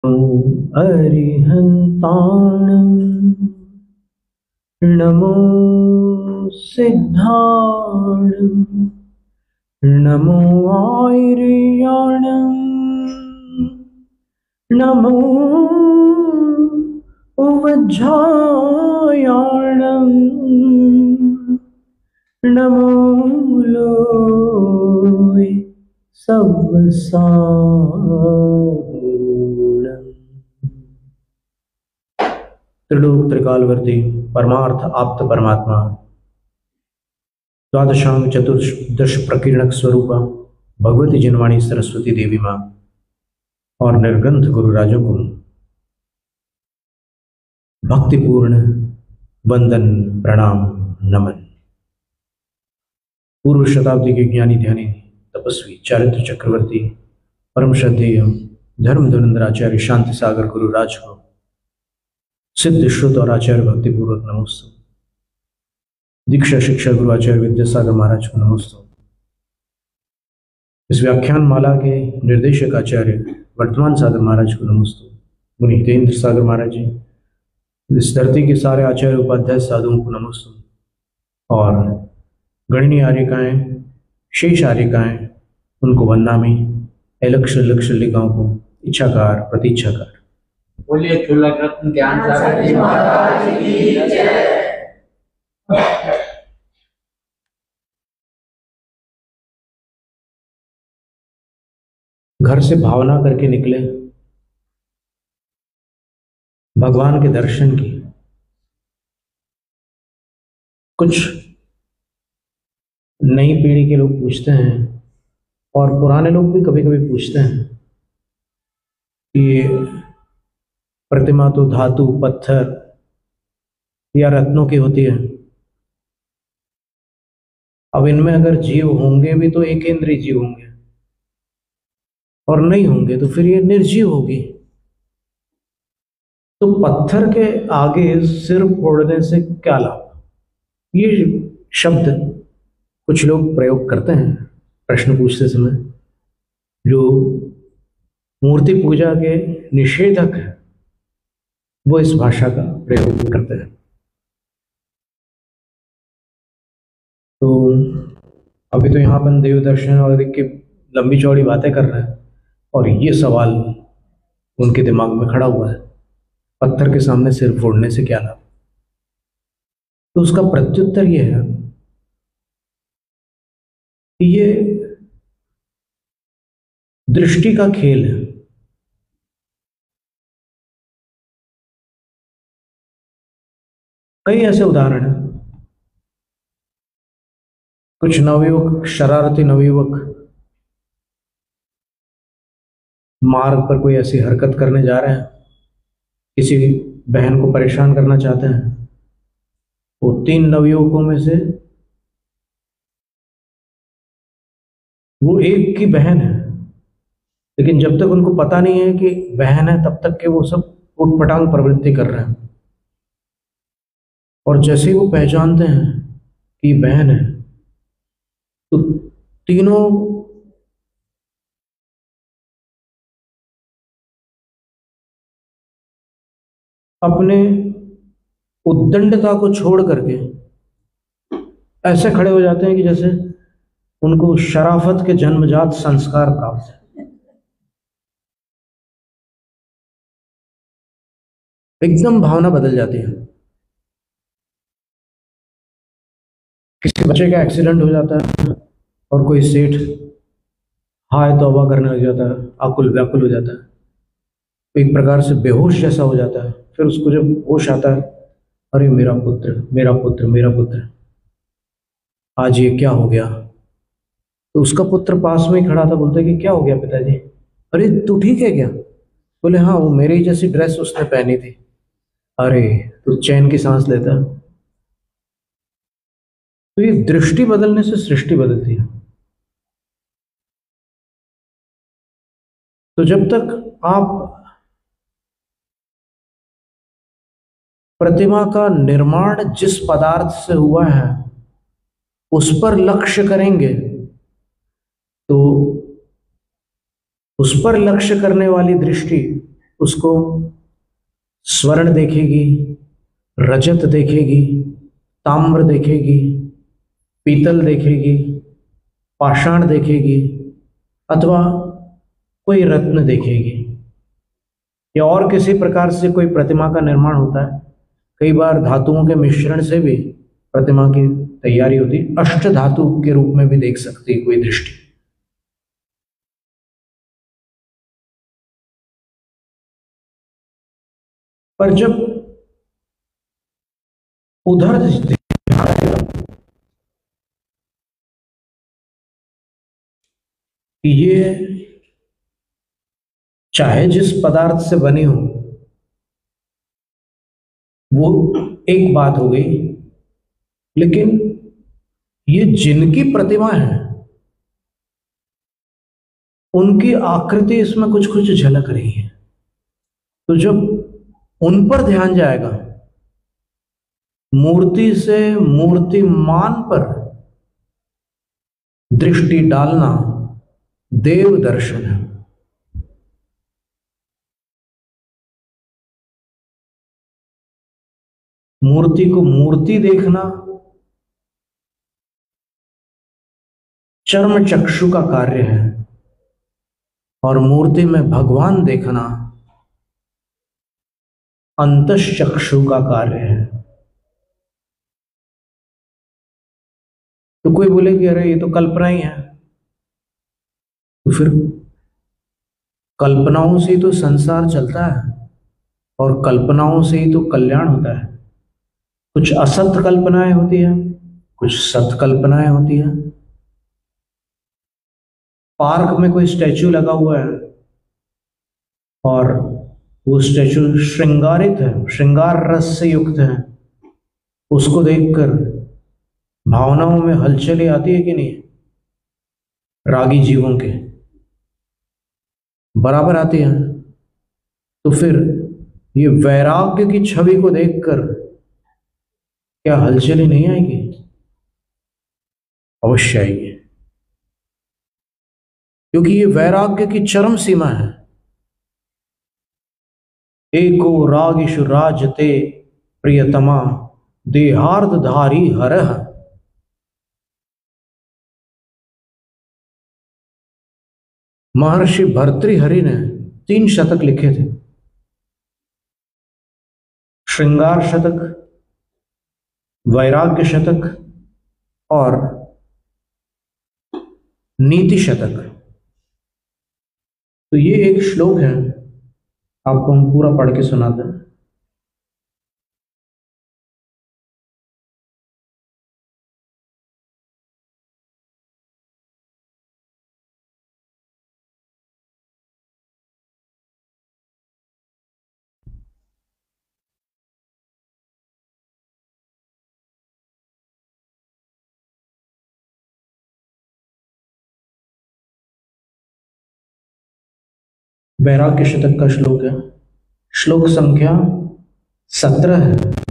अरिहन्ताणं नमो सिद्धाणं नमो आयर्याणं नमो उवज्झायाणं नमो लोय सवसाणम्। त्रिलोक त्रिकालवर्ती परमार्थ आप्त परमात्मा द्वादशांग चतुर्दश प्रकीर्णक स्वरूपा भगवती जिनवाणी सरस्वती देवी माँ और निर्ग्रंथ गुरुराजों को भक्तिपूर्ण वंदन प्रणाम नमन। पूर्व शताब्दी के ज्ञानी ध्यानी तपस्वी चारित्र चक्रवर्ती परम श्रद्धेय धर्म धुरंधर आचार्य शांति सागर गुरुराज को सिद्ध श्रुत और आचार्य भक्तिपूर्वक नमोस्तु। दीक्षा शिक्षा गुरु आचार्य विद्यासागर महाराज को नमोस्तु। इस व्याख्यान माला के निर्देशक आचार्य वर्तमान सागर महाराज को नमोस्तु। मुनि हितेंद्र सागर महाराज जी, इस धरती के सारे आचार्य उपाध्याय साधुओं को नमोस्तु। और गणनीय आर्यकाएं शेष आर्यकाएं उनको वंदनामी अलक्ष लक्ष लिकाओं को इच्छाकार प्रतीक्षाकार। बोलिए चूल्हा रत्न ज्ञान सागर जी महाराज की जय। घर से भावना करके निकले भगवान के दर्शन की। कुछ नई पीढ़ी के लोग पूछते हैं और पुराने लोग भी कभी कभी पूछते हैं कि प्रतिमा तो धातु पत्थर या रत्नों की होती है, अब इनमें अगर जीव होंगे भी तो एक इंद्रिय जीव होंगे और नहीं होंगे तो फिर ये निर्जीव होगी। तो पत्थर के आगे सिर फोड़ने से क्या लाभ, ये शब्द कुछ लोग प्रयोग करते हैं प्रश्न पूछते समय, जो मूर्ति पूजा के निषेधक है वो इस भाषा का प्रयोग करते हैं। तो अभी तो यहाँ अपन देव दर्शन और देख के लंबी चौड़ी बातें कर रहे हैं और ये सवाल उनके दिमाग में खड़ा हुआ है, पत्थर के सामने सिर फोड़ने से क्या लाभ। तो उसका प्रत्युत्तर ये है कि ये दृष्टि का खेल है। कई ऐसे उदाहरण हैं, कुछ नवयुवक शरारती नवयुवक मार्ग पर कोई ऐसी हरकत करने जा रहे हैं, किसी बहन को परेशान करना चाहते हैं। वो 3 नवयुवकों में से वो एक की बहन है, लेकिन जब तक उनको पता नहीं है कि बहन है तब तक के वो सब उटपटांग प्रवृत्ति कर रहे हैं। और जैसे ही वो पहचानते हैं कि बहन है तो तीनों अपने उद्दंडता को छोड़ करके ऐसे खड़े हो जाते हैं कि जैसे उनको शराफत के जन्मजात संस्कार प्राप्त है। एकदम भावना बदल जाती है। किसी बच्चे का एक्सीडेंट हो जाता है और कोई सेठ हाय तौबा करने लग जाता है, आकुल व्याकुल हो जाता है, एक प्रकार से बेहोश जैसा हो जाता है। फिर उसको जब होश आता है, अरे मेरा पुत्र मेरा पुत्र मेरा पुत्र, आज ये क्या हो गया। तो उसका पुत्र पास में ही खड़ा था, बोलता है कि क्या हो गया पिताजी। अरे तू ठीक है क्या। बोले हाँ, वो मेरी जैसी ड्रेस उसने पहनी थी। अरे तू चैन की सांस लेता। तो ये दृष्टि बदलने से सृष्टि बदलती है। तो जब तक आप प्रतिमा का निर्माण जिस पदार्थ से हुआ है उस पर लक्ष्य करेंगे तो उस पर लक्ष्य करने वाली दृष्टि उसको स्वर्ण देखेगी, रजत देखेगी, ताम्र देखेगी, पीतल देखेगी, पाषाण देखेगी, अथवा कोई रत्न देखेगी, या और किसी प्रकार से कोई प्रतिमा का निर्माण होता है। कई बार धातुओं के मिश्रण से भी प्रतिमा की तैयारी होती है। अष्ट धातु के रूप में भी देख सकती है कोई दृष्टि। पर जब उधर ये चाहे जिस पदार्थ से बनी हो, वो एक बात हो गई, लेकिन ये जिनकी प्रतिमा है उनकी आकृति इसमें कुछ कुछ झलक रही है। तो जब उन पर ध्यान जाएगा, मूर्ति से मूर्तिमान पर दृष्टि डालना देव दर्शन है। मूर्ति को मूर्ति देखना चर्म चक्षु का कार्य है, और मूर्ति में भगवान देखना अंतश्चक्षु का कार्य है। तो कोई बोले कि अरे ये तो कल्पना ही है, तो फिर कल्पनाओं से ही तो संसार चलता है, और कल्पनाओं से ही तो कल्याण होता है। कुछ असत कल्पनाएं होती है, कुछ सत कल्पनाएं होती है। पार्क में कोई स्टैचू लगा हुआ है और वो स्टैचू श्रृंगारित है, श्रृंगार रस से युक्त है, उसको देखकर भावनाओं में हलचलें आती है कि नहीं? रागी जीवों के बराबर आती हैं। तो फिर ये वैराग्य की छवि को देखकर क्या हलचलें नहीं आएगी? अवश्य आएगी, क्योंकि ये वैराग्य की चरम सीमा है। एको रागिषु राजते प्रियतमा देहार्धधारी हरः। महर्षि भर्तृहरि ने 3 शतक लिखे थे, श्रृंगार शतक, वैराग्य शतक और नीति शतक। तो ये एक श्लोक है, आपको हम पूरा पढ़ के सुनाते हैं। वैराग्य शतक का श्लोक है, श्लोक संख्या 17 है।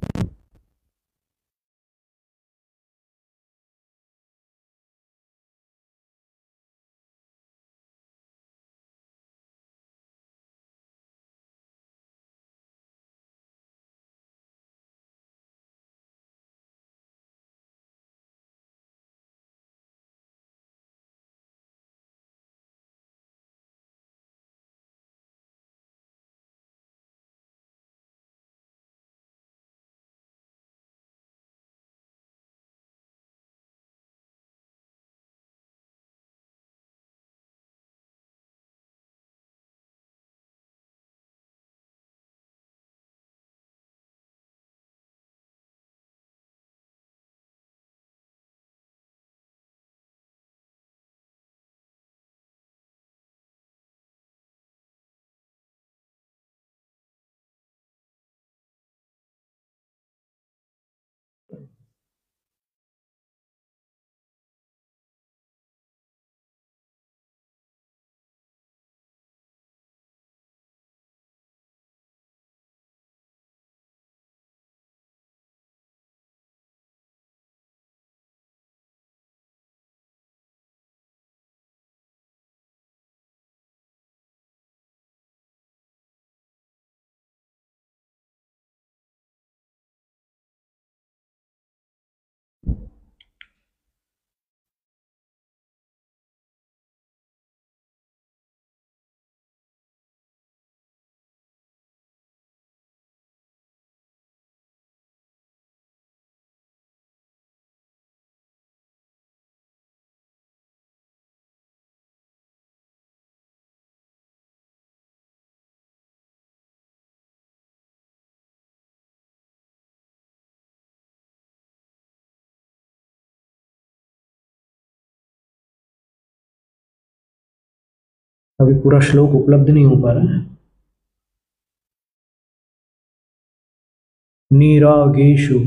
अभी पूरा श्लोक उपलब्ध नहीं हो पा रहा है। नीरागेषु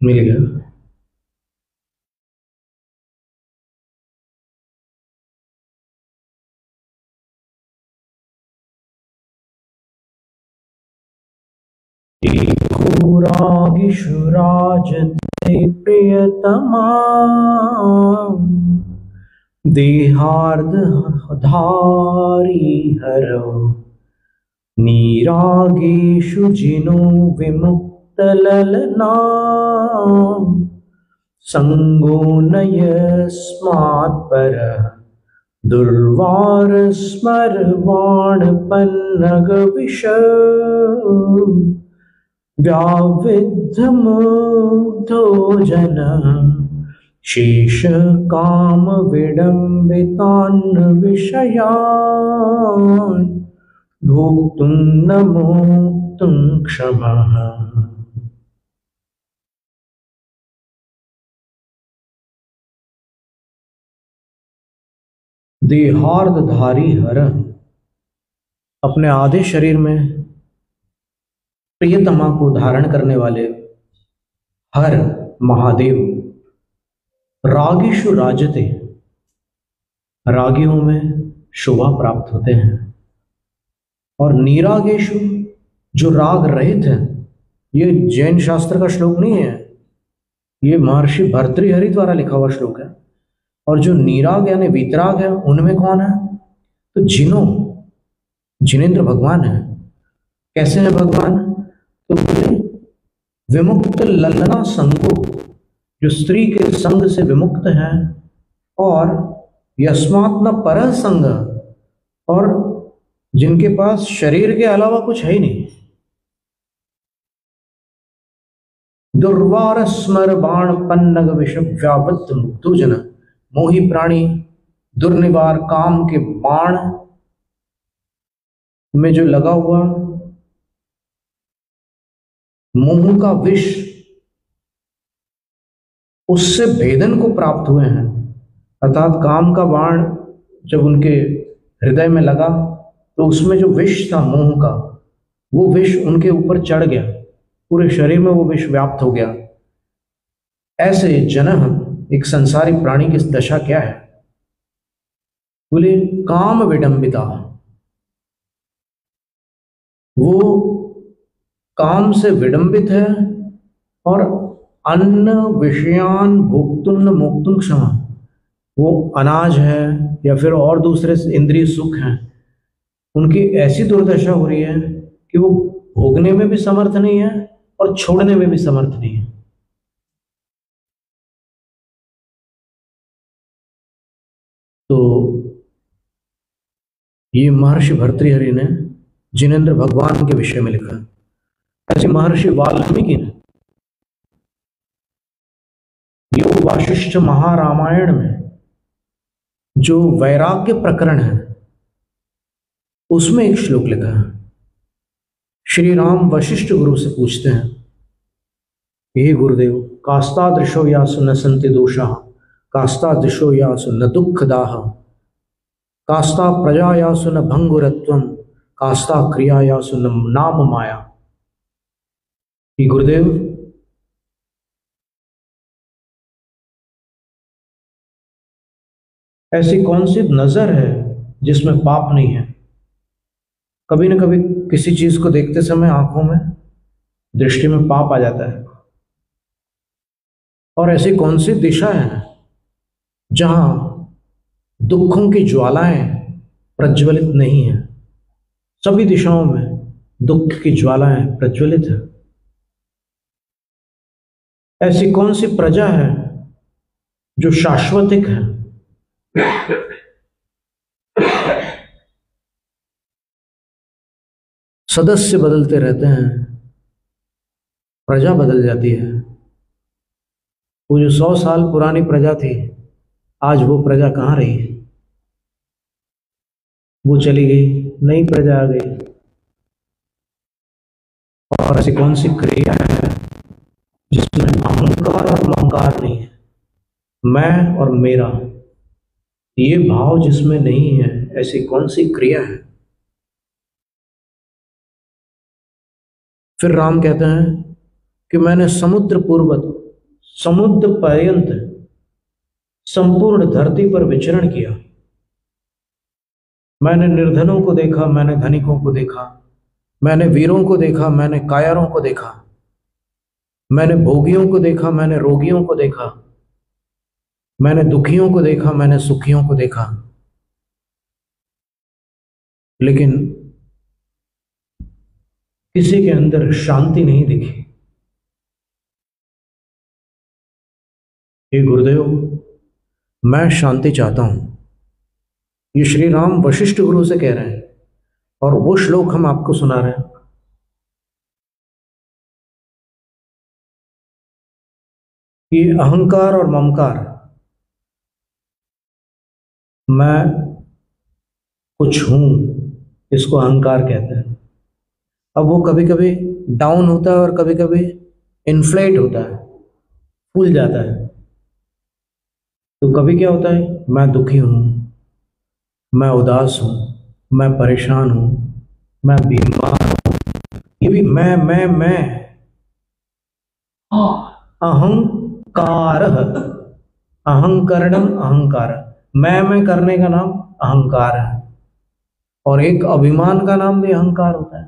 मिल गया। रागिषु राजते प्रियतमा देहार्धधारी हरो नीरागेषु जिनो विमुक्तललना संगो न यस्मात्परः दुर्वारस्मरवाणपन्नगविष व्याविद्धमुग्धो जनः शेषकामविडम्बितान् विषयान् भोक्तुं न मोक्तुं क्षमः। देहार्धधारी हर, अपने आधे शरीर में प्रियतमा को धारण करने वाले हर महादेव, रागिषु राजते, रागियों में शोभा प्राप्त होते हैं, और नीरागेषु, जो राग रहित है। ये जैन शास्त्र का श्लोक नहीं है, ये महर्षि भर्तृहरि द्वारा लिखा हुआ श्लोक है। और जो नीराग यानी वीतराग है, उनमें कौन है? तो जिनेंद्र भगवान है। कैसे है भगवान? तो विमुक्त ललना संगो, जो स्त्री के संग से विमुक्त है, और यस्मात् न परः संग, और जिनके पास शरीर के अलावा कुछ है ही नहीं। दुर्वार स्मर बाण पन्नग विषम व्यावृत्त मुक्तो जन, मोही प्राणी दुर्निवार काम के बाण में जो लगा हुआ मोह का विष, उससे भेदन को प्राप्त हुए हैं। अर्थात काम का बाण जब उनके हृदय में लगा तो उसमें जो विष था मोह का, वो विष उनके ऊपर चढ़ गया, पूरे शरीर में वो विष व्याप्त हो गया। ऐसे जनः, एक संसारी प्राणी की दशा क्या है? बोले काम विडंबिता, वो काम से विडंबित है, और अन्न विषयान भोक्तुम न मोक्तुम क्षमा, वो अनाज है या फिर और दूसरे इंद्रिय सुख हैं, उनकी ऐसी दुर्दशा हो रही है कि वो भोगने में भी समर्थ नहीं है और छोड़ने में भी समर्थ नहीं है। तो ये महर्षि भर्तृहरि ने जिनेंद्र भगवान के विषय में लिखा। ऐसे महर्षि वाल्मीकि ने योग वाशिष्ठ महारामायण में जो वैराग्य प्रकरण है, उसमें एक श्लोक लिखा है। श्री राम वशिष्ठ गुरु से पूछते हैं, हे गुरुदेव, कास्तादृशो यासु न सन्ति दोषाः, कास्तादृशो यासु न दुःखदाः, कास्ता प्रजायासु न भंगुरत्वम, कास्ता क्रियायासु न नाम माया। हे गुरुदेव, ऐसी कौन सी नजर है जिसमें पाप नहीं है? कभी न कभी किसी चीज को देखते समय आंखों में, दृष्टि में पाप आ जाता है। और ऐसी कौन सी दिशा है जहां दुखों की ज्वालाएं प्रज्वलित नहीं है? सभी दिशाओं में दुख की ज्वालाएं प्रज्वलित है। ऐसी कौन सी प्रजा है जो शाश्वतिक है? सदस्य बदलते रहते हैं, प्रजा बदल जाती है। वो जो 100 साल पुरानी प्रजा थी, आज वो प्रजा कहाँ रही? वो चली गई, नई प्रजा आ गई। और ऐसी कौन सी क्रिया है जिसमें अहंकार और ममकार नहीं है? मैं और मेरा ये भाव जिसमें नहीं है, ऐसी कौन सी क्रिया है? फिर राम कहते हैं कि मैंने समुद्र पूर्वक, समुद्र पर्यंत संपूर्ण धरती पर विचरण किया। मैंने निर्धनों को देखा, मैंने धनिकों को देखा, मैंने वीरों को देखा, मैंने कायरों को देखा, मैंने भोगियों को देखा, मैंने रोगियों को देखा, मैंने दुखियों को देखा, मैंने सुखियों को देखा। लेकिन किसी के अंदर शांति नहीं दिखी। हे गुरुदेव, मैं शांति चाहता हूं। ये श्री राम वशिष्ठ गुरु से कह रहे हैं और वो श्लोक हम आपको सुना रहे हैं। ये अहंकार और ममकार, मैं कुछ हूं, इसको अहंकार कहते हैं। अब वो कभी कभी डाउन होता है और कभी कभी इन्फ्लेट होता है, फूल जाता है। तो कभी क्या होता है, मैं दुखी हूं, मैं उदास हूं, मैं परेशान हूं, मैं बीमार हूं। ये भी मैं अहंकार, अहंकरणम अहंकार। मैं करने का नाम अहंकार है, और एक अभिमान का नाम भी अहंकार होता है।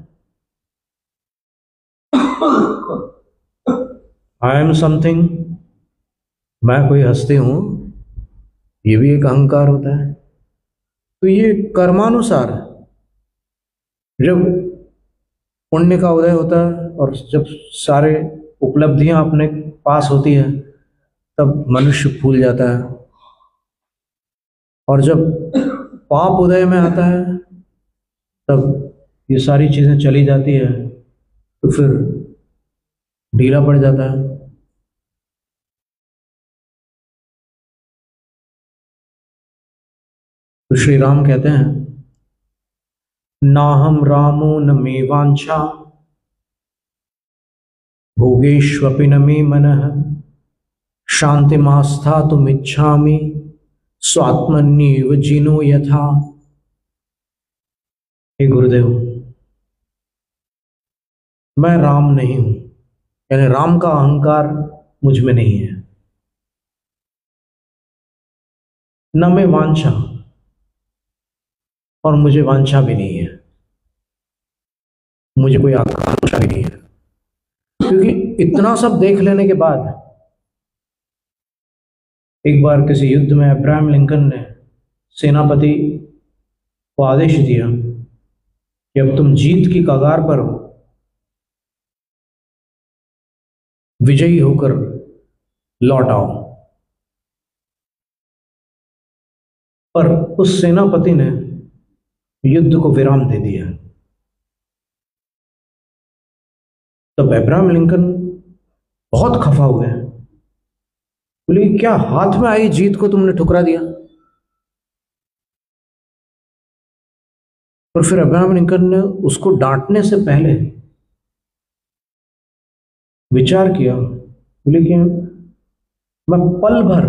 आई एम समथिंग, मैं कोई हस्ती हूं, ये भी एक अहंकार होता है। तो ये कर्मानुसार, जब पुण्य का उदय होता है और जब सारे उपलब्धियां अपने पास होती है, तब मनुष्य फूल जाता है। और जब पाप उदय में आता है, तब ये सारी चीजें चली जाती है, तो फिर ढीला पड़ जाता है। तो श्री राम कहते हैं, नाहम रामो न मे वांछा भोगेष्वपि न मे मनः शान्तिमास्थातुमिच्छामि स्वात्मन्येव जिनो यथा। हे गुरुदेव, मैं राम नहीं हूं, यानी राम का अहंकार मुझ में नहीं है। न मैं वांछा, और मुझे वांछा भी नहीं है, मुझे कोई आकांक्षा भी नहीं है। क्योंकि इतना सब देख लेने के बाद, एक बार किसी युद्ध में अब्राहम लिंकन ने सेनापति को आदेश दिया कि अब तुम जीत की कगार पर हो, विजयी होकर लौट आओ। पर उस सेनापति ने युद्ध को विराम दे दिया। तब अब्राहम लिंकन बहुत खफा हुए, बोले क्या हाथ में आई जीत को तुमने ठुकरा दिया? और फिर अब्राहम लिंकन ने उसको डांटने से पहले विचार किया, बोले कि मैं पल भर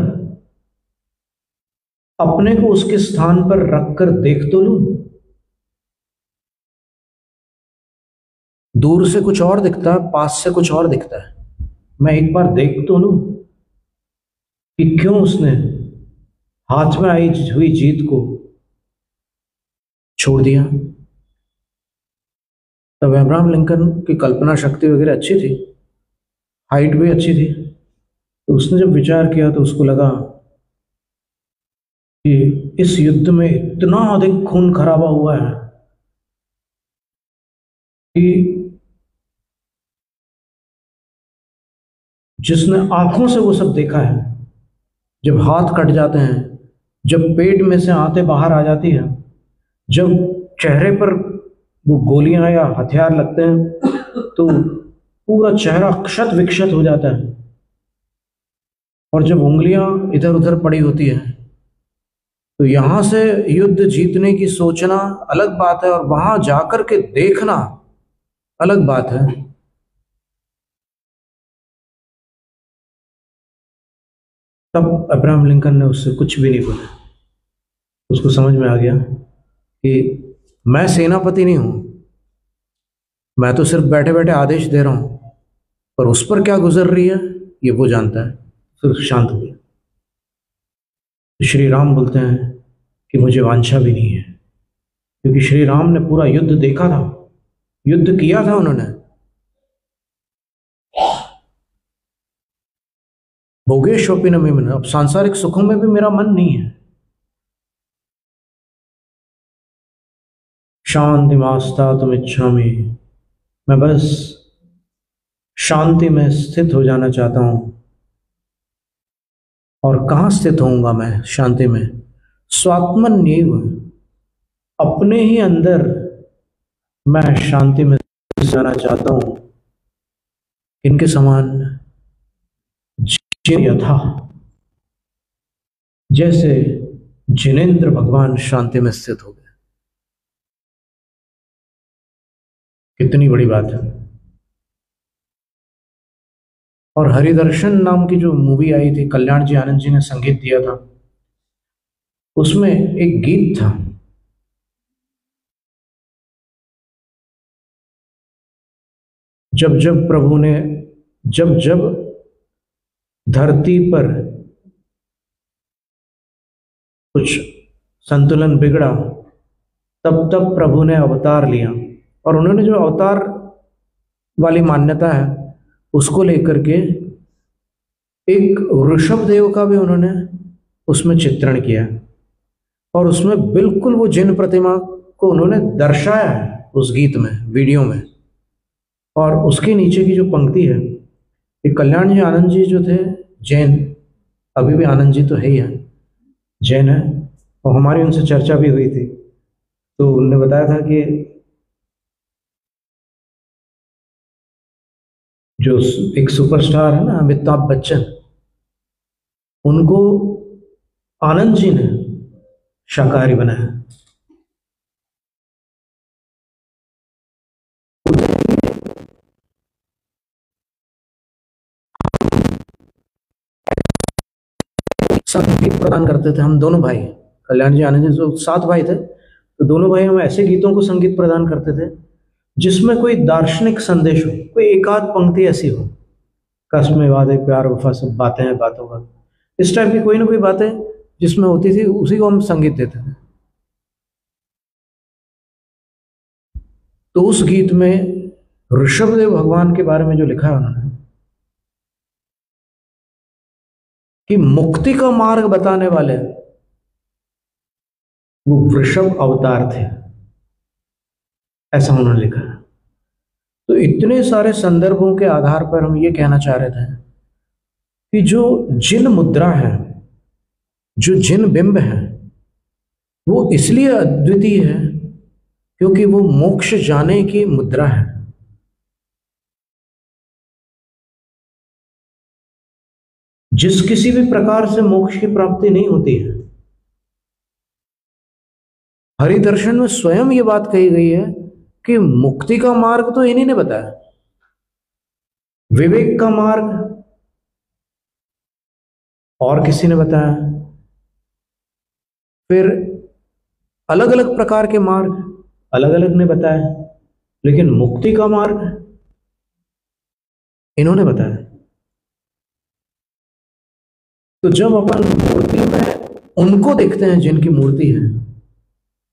अपने को उसके स्थान पर रखकर देख तो लूं। दूर से कुछ और दिखता है, पास से कुछ और दिखता है। मैं एक बार देख तो लूं कि क्यों उसने हाथ में आई हुई जीत को छोड़ दिया। तब अब्राहम लिंकन की कल्पना शक्ति वगैरह अच्छी थी, हाइट भी अच्छी थी। तो उसने जब विचार किया तो उसको लगा कि इस युद्ध में इतना अधिक खून खराबा हुआ है कि जिसने आंखों से वो सब देखा है, जब हाथ कट जाते हैं, जब पेट में से आंतें बाहर आ जाती हैं, जब चेहरे पर वो गोलियां या हथियार लगते हैं तो पूरा चेहरा क्षत विक्षत हो जाता है, और जब उंगलियां इधर उधर पड़ी होती हैं तो यहां से युद्ध जीतने की सोचना अलग बात है, और वहां जाकर के देखना अलग बात है। तब अब्राहम लिंकन ने उससे कुछ भी नहीं बोला। उसको समझ में आ गया कि मैं सेनापति नहीं हूं, मैं तो सिर्फ बैठे बैठे आदेश दे रहा हूं, पर उस पर क्या गुजर रही है ये वो जानता है। फिर शांत हो गया। श्री राम बोलते हैं कि मुझे वांछा भी नहीं है, क्योंकि श्री राम ने पूरा युद्ध देखा था, युद्ध किया था उन्होंने। भोगेशवपि न मे मन, अब सांसारिक सुखों में भी मेरा मन नहीं है। शांति मास्ता तुम इच्छा में, मैं बस शांति में स्थित हो जाना चाहता हूं। और कहाँ स्थित होऊंगा मैं शांति में? स्वात्मन्येव, अपने ही अंदर मैं शांति में जाना चाहता हूं। इनके समान जिन यथा, जैसे जिनेंद्र भगवान शांति में स्थित हो गए। कितनी बड़ी बात है। और हरिदर्शन नाम की जो मूवी आई थी, कल्याण जी आनंद जी ने संगीत दिया था, उसमें एक गीत था, जब जब प्रभु ने, जब जब धरती पर कुछ संतुलन बिगड़ा, तब तब प्रभु ने अवतार लिया। और उन्होंने जो अवतार वाली मान्यता है उसको लेकर के एक ऋषभ देव का भी उन्होंने उसमें चित्रण किया, और उसमें बिल्कुल वो जिन प्रतिमा को उन्होंने दर्शाया है उस गीत में, वीडियो में। और उसके नीचे की जो पंक्ति है, ये कल्याण जी आनंद जी जो थे जैन, अभी भी आनंद जी तो है ही है, जैन है, और हमारी उनसे चर्चा भी हुई थी। तो उन्होंने बताया था कि जो एक सुपरस्टार है ना अमिताभ बच्चन, उनको आनंद जी ने शाकाहारी बनाया। संगीत प्रदान करते थे हम दोनों भाई, कल्याण जी आनंद जी जो 7 भाई थे, तो दोनों भाई हम ऐसे गीतों को संगीत प्रदान करते थे जिसमें कोई दार्शनिक संदेश हो, कोई एक आध पंक्ति ऐसी हो, कसमें वादे प्यार वफा सब बातें हैं बातों का, इस टाइप की कोई ना कोई बातें जिसमें होती थी, उसी को हम संगीत देते थे। तो उस गीत में ऋषभदेव भगवान के बारे में जो लिखा है उन्होंने कि मुक्ति का मार्ग बताने वाले वो वृषभ अवतार थे, ऐसा उन्होंने लिखा है। तो इतने सारे संदर्भों के आधार पर हम ये कहना चाह रहे थे कि जो जिन मुद्रा है, जो जिन बिंब है, वो इसलिए अद्वितीय है क्योंकि वो मोक्ष जाने की मुद्रा है। जिस किसी भी प्रकार से मोक्ष की प्राप्ति नहीं होती है, हरिदर्शन में स्वयं ये बात कही गई है कि मुक्ति का मार्ग तो इन्हीं ने बताया, विवेक का मार्ग और किसी ने बताया, फिर अलग अलग प्रकार के मार्ग अलग अलग ने बताया, लेकिन मुक्ति का मार्ग इन्होंने बताया। तो जब अपन मूर्ति में उनको देखते हैं जिनकी मूर्ति है,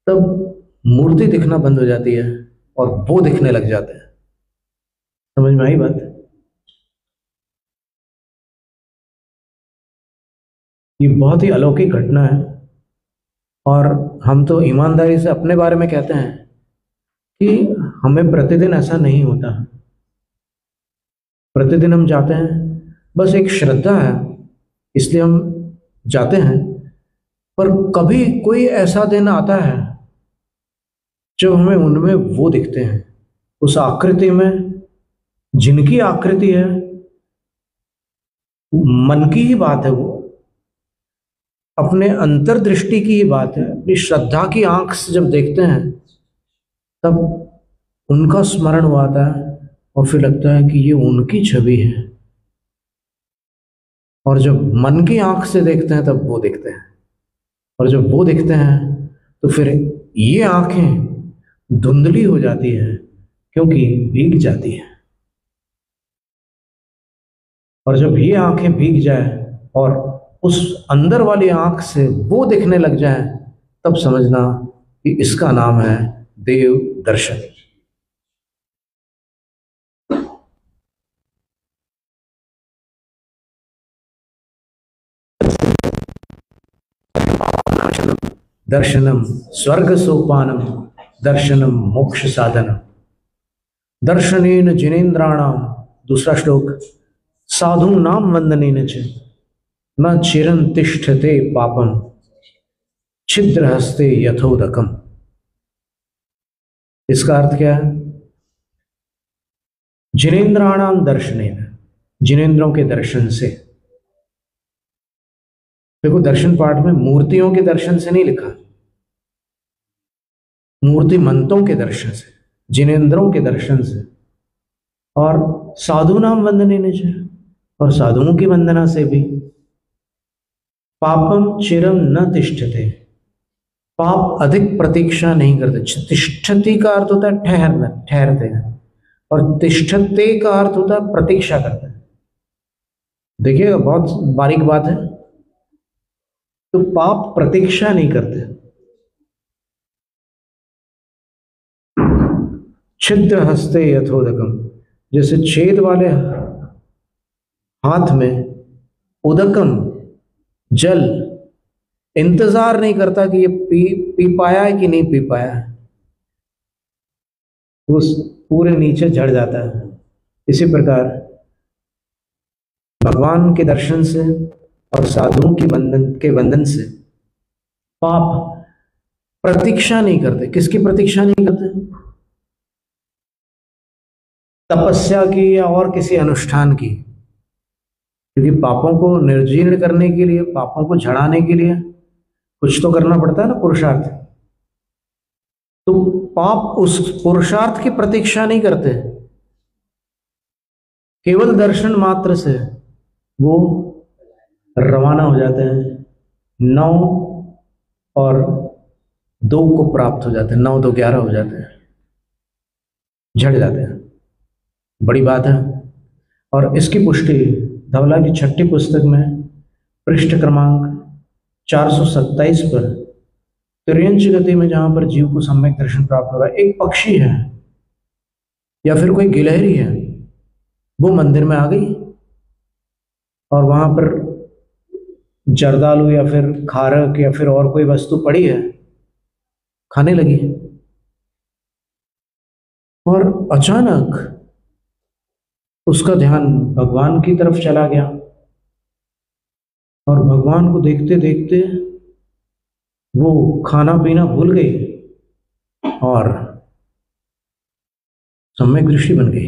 तब मूर्ति दिखना बंद हो जाती है और वो दिखने लग जाते हैं। समझ में आई बात? ये बहुत ही अलौकिक घटना है, और हम तो ईमानदारी से अपने बारे में कहते हैं कि हमें प्रतिदिन ऐसा नहीं होता। प्रतिदिन हम जाते हैं, बस एक श्रद्धा है इसलिए हम जाते हैं, पर कभी कोई ऐसा दिन आता है जब हमें उनमें वो दिखते हैं, उस आकृति में, जिनकी आकृति है, मन की ही बात है, वो अपने अंतर्दृष्टि की ही बात है, अपनी श्रद्धा की आंख से जब देखते हैं तब उनका स्मरण हो आता है और फिर लगता है कि ये उनकी छवि है। और जब मन की आंख से देखते हैं तब वो दिखते हैं, और जब वो दिखते हैं तो फिर ये आंखें धुंधली हो जाती है क्योंकि भीग जाती है। और जब ये आंखें भीग जाए और उस अंदर वाली आंख से वो दिखने लग जाए, तब समझना कि इसका नाम है देव दर्शन। दर्शनम स्वर्ग सोपानम दर्शनम मोक्ष साधनम दर्शनेन जिनेन्द्राणाम। दूसरा श्लोक, साधु नाम वंदनेन च न चिरं तिष्ठते पापम छिद्र हस्ते यथोदकम। इसका अर्थ क्या है? जिनेन्द्राणाम दर्शनेन, जिनेन्द्रों के दर्शन से। देखो, दर्शन पाठ में मूर्तियों के दर्शन से नहीं लिखा, मूर्तिमंतों के दर्शन से, जिनेन्द्रों के दर्शन से। और साधु नाम वंदनेन च, और साधुओं की वंदना से भी। पापम चिरम न तिष्ठते, पाप अधिक प्रतीक्षा नहीं करते। तिष्ठति का अर्थ होता है ठहरना, ठहरते हैं, और तिष्ठते का अर्थ होता है प्रतीक्षा करते हैं। देखिएगा, बहुत बारीक बात है। तो पाप प्रतीक्षा नहीं करते। छिद्र हस्ते यथोदकम, जैसे छेद वाले हाथ में उदकम जल, इंतजार नहीं करता कि ये पी पाया है कि नहीं पी पाया है, वो पूरे नीचे झड़ जाता है। इसी प्रकार भगवान के दर्शन से और साधुओं के वंदन से पाप प्रतीक्षा नहीं करते। किसकी प्रतीक्षा नहीं करते? तपस्या की या और किसी अनुष्ठान की। क्योंकि पापों को निर्जीर्ण करने के लिए, पापों को झड़ाने के लिए कुछ तो करना पड़ता है ना, पुरुषार्थ। तो पाप उस पुरुषार्थ की प्रतीक्षा नहीं करते, केवल दर्शन मात्र से वो रवाना हो जाते हैं। 9 और 2 को प्राप्त हो जाते हैं, 9 2 11 हो जाते हैं, झड़ जाते हैं। बड़ी बात है। और इसकी पुष्टि धवला की 6ठी पुस्तक में पृष्ठ क्रमांक 427 पर तिर्यंच गति में, जहां पर जीव को सम्यक दर्शन प्राप्त हो रहा है, एक पक्षी है या फिर कोई गिलहरी है, वो मंदिर में आ गई और वहां पर जर्दालू या फिर खारक या फिर और कोई वस्तु पड़ी है, खाने लगी। और अचानक उसका ध्यान भगवान की तरफ चला गया और भगवान को देखते देखते वो खाना पीना भूल गई और सम्यक दृष्टि बन गई।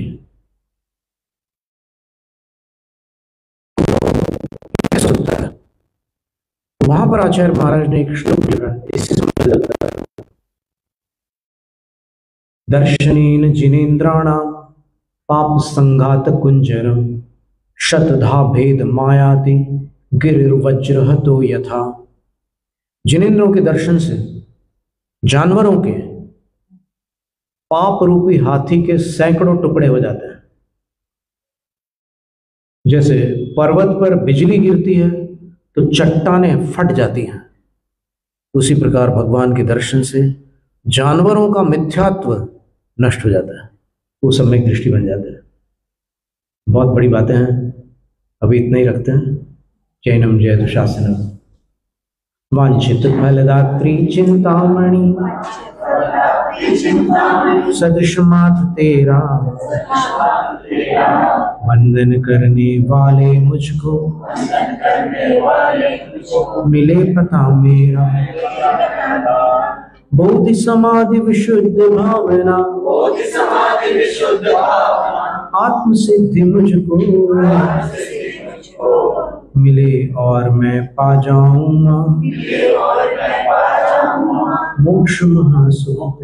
वहां पर आचार्य महाराज ने एक श्लोक लिखा, इससे समझ लगता है। दर्शनेन जिनेन्द्राणाम पाप संघात कुंजरम शतधा भेद मायाति गिरिर्वज्रहतो यथा। जिनेन्द्रों के दर्शन से जानवरों के पाप रूपी हाथी के सैकड़ों टुकड़े हो जाते हैं। जैसे पर्वत पर बिजली गिरती है तो चट्टानें फट जाती हैं, उसी प्रकार भगवान के दर्शन से जानवरों का मिथ्यात्व नष्ट हो जाता है, वो सम्यक दृष्टि बन जाता है। बहुत बड़ी बातें हैं, अभी इतना ही रखते हैं। जैनम जय दुशासनम। वांछित फलदात्री चिंतामणि सदृशमात तेरा, वंदन करने वाले मुझको मिले पता मेरा। बोधि समाधि विशुद्ध भावना, बोधि समाधि विशुद्ध भावना, आत्म सिद्धि मुझको मिले और मैं पा जाऊंगा मोक्ष महासुख।